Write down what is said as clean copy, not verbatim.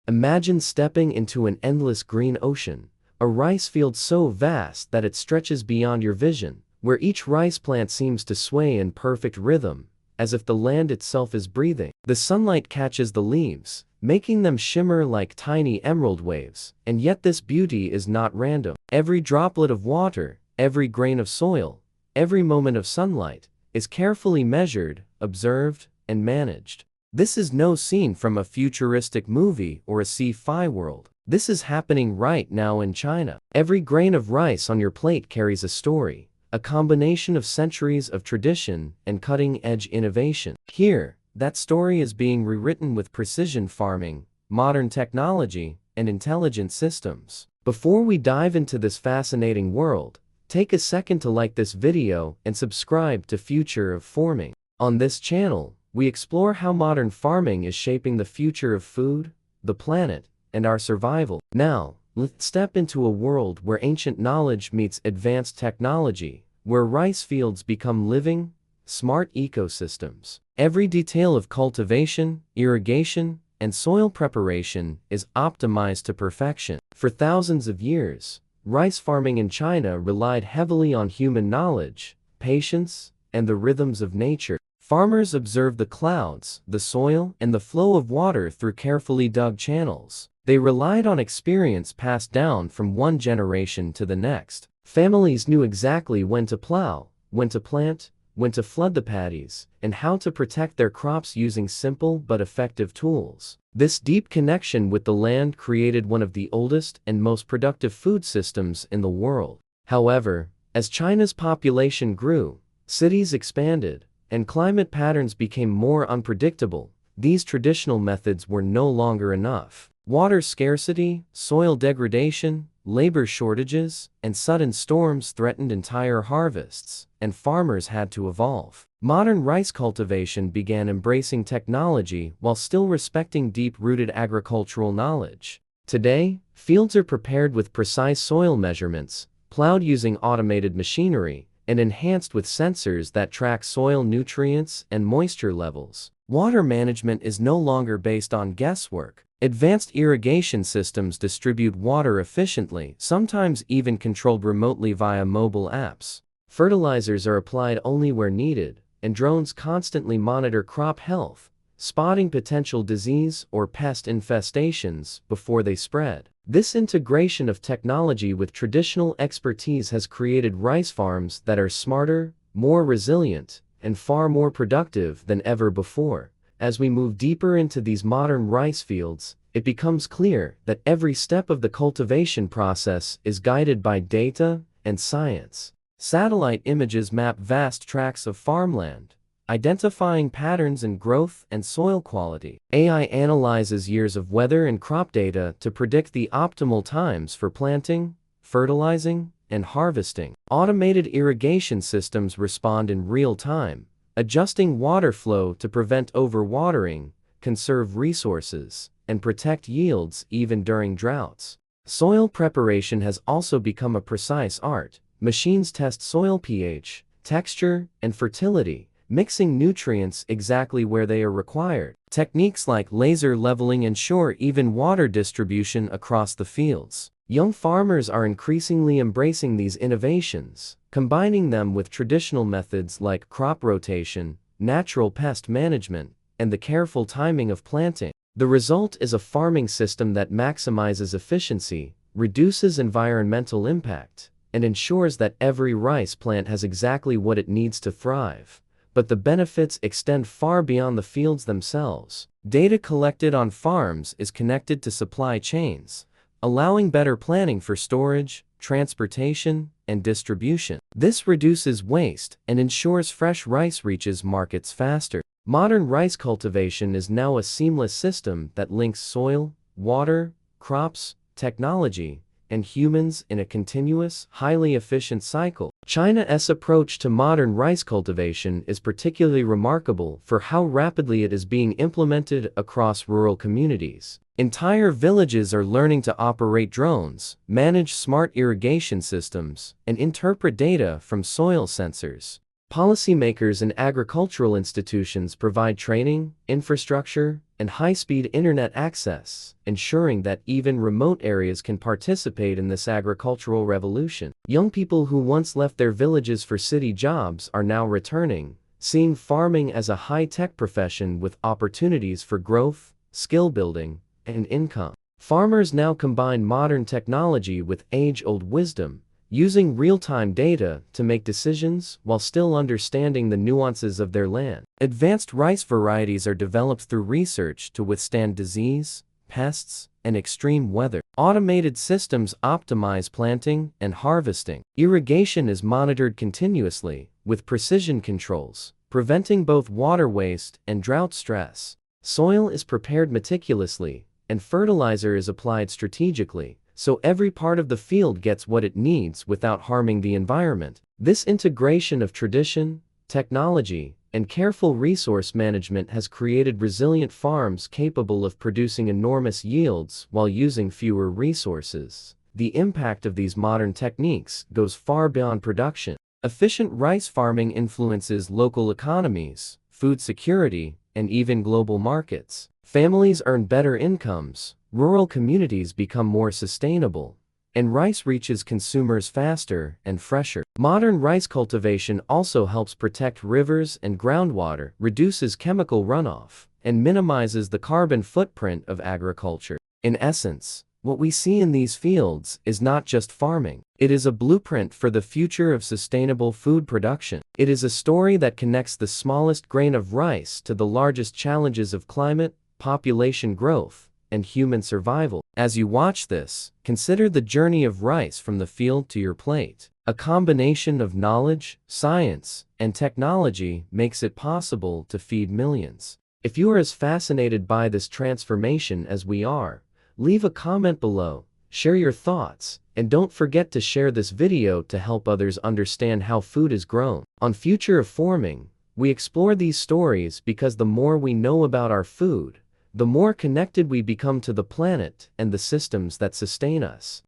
Imagine stepping into an endless green ocean, a rice field so vast that it stretches beyond your vision, where each rice plant seems to sway in perfect rhythm, as if the land itself is breathing. The sunlight catches the leaves, making them shimmer like tiny emerald waves, and yet this beauty is not random. Every droplet of water, every grain of soil, every moment of sunlight, is carefully measured, observed, and managed. This is no scene from a futuristic movie or a sci-fi world. This is happening right now in China. Every grain of rice on your plate carries a story, a combination of centuries of tradition and cutting-edge innovation. Here, that story is being rewritten with precision farming, modern technology, and intelligent systems. Before we dive into this fascinating world, take a second to like this video and subscribe to Future of Farming. On this channel, we explore how modern farming is shaping the future of food, the planet, and our survival. Now, let's step into a world where ancient knowledge meets advanced technology, where rice fields become living, smart ecosystems. Every detail of cultivation, irrigation, and soil preparation is optimized to perfection. For thousands of years, rice farming in China relied heavily on human knowledge, patience, and the rhythms of nature. Farmers observed the clouds, the soil, and the flow of water through carefully dug channels. They relied on experience passed down from one generation to the next. Families knew exactly when to plow, when to plant, when to flood the paddies, and how to protect their crops using simple but effective tools. This deep connection with the land created one of the oldest and most productive food systems in the world. However, as China's population grew, cities expanded, and climate patterns became more unpredictable, these traditional methods were no longer enough. Water scarcity, soil degradation, labor shortages, and sudden storms threatened entire harvests, and farmers had to evolve. Modern rice cultivation began embracing technology while still respecting deep-rooted agricultural knowledge. Today, fields are prepared with precise soil measurements, plowed using automated machinery, and enhanced with sensors that track soil nutrients and moisture levels. Water management is no longer based on guesswork. Advanced irrigation systems distribute water efficiently, sometimes even controlled remotely via mobile apps. Fertilizers are applied only where needed, and drones constantly monitor crop health, spotting potential disease or pest infestations before they spread. This integration of technology with traditional expertise has created rice farms that are smarter, more resilient, and far more productive than ever before. As we move deeper into these modern rice fields, it becomes clear that every step of the cultivation process is guided by data and science. Satellite images map vast tracts of farmland, identifying patterns in growth and soil quality. AI analyzes years of weather and crop data to predict the optimal times for planting, fertilizing, and harvesting. Automated irrigation systems respond in real time, adjusting water flow to prevent overwatering, conserve resources, and protect yields even during droughts. Soil preparation has also become a precise art. Machines test soil pH, texture, and fertility, mixing nutrients exactly where they are required. Techniques like laser leveling ensure even water distribution across the fields. Young farmers are increasingly embracing these innovations, combining them with traditional methods like crop rotation, natural pest management, and the careful timing of planting. The result is a farming system that maximizes efficiency, reduces environmental impact, and ensures that every rice plant has exactly what it needs to thrive. But the benefits extend far beyond the fields themselves. Data collected on farms is connected to supply chains, allowing better planning for storage, transportation, and distribution. This reduces waste and ensures fresh rice reaches markets faster. Modern rice cultivation is now a seamless system that links soil, water, crops, technology, and humans in a continuous, highly efficient cycle. China's approach to modern rice cultivation is particularly remarkable for how rapidly it is being implemented across rural communities. Entire villages are learning to operate drones, manage smart irrigation systems, and interpret data from soil sensors. Policymakers and agricultural institutions provide training, infrastructure, and high-speed internet access, ensuring that even remote areas can participate in this agricultural revolution. Young people who once left their villages for city jobs are now returning, seeing farming as a high-tech profession with opportunities for growth, skill building, and income. Farmers now combine modern technology with age-old wisdom, using real-time data to make decisions while still understanding the nuances of their land. Advanced rice varieties are developed through research to withstand disease, pests, and extreme weather. Automated systems optimize planting and harvesting. Irrigation is monitored continuously, with precision controls, preventing both water waste and drought stress. Soil is prepared meticulously, and fertilizer is applied strategically, so every part of the field gets what it needs without harming the environment. This integration of tradition, technology, and careful resource management has created resilient farms capable of producing enormous yields while using fewer resources. The impact of these modern techniques goes far beyond production. Efficient rice farming influences local economies, food security, and even global markets. Families earn better incomes, rural communities become more sustainable, and rice reaches consumers faster and fresher. Modern rice cultivation also helps protect rivers and groundwater, reduces chemical runoff, and minimizes the carbon footprint of agriculture. In essence, what we see in these fields is not just farming. It is a blueprint for the future of sustainable food production. It is a story that connects the smallest grain of rice to the largest challenges of climate, population growth, and human survival. As you watch this, consider the journey of rice from the field to your plate. A combination of knowledge, science, and technology makes it possible to feed millions. If you are as fascinated by this transformation as we are, leave a comment below, share your thoughts, and don't forget to share this video to help others understand how food is grown. On Future of Farming, we explore these stories because the more we know about our food, the more connected we become to the planet and the systems that sustain us.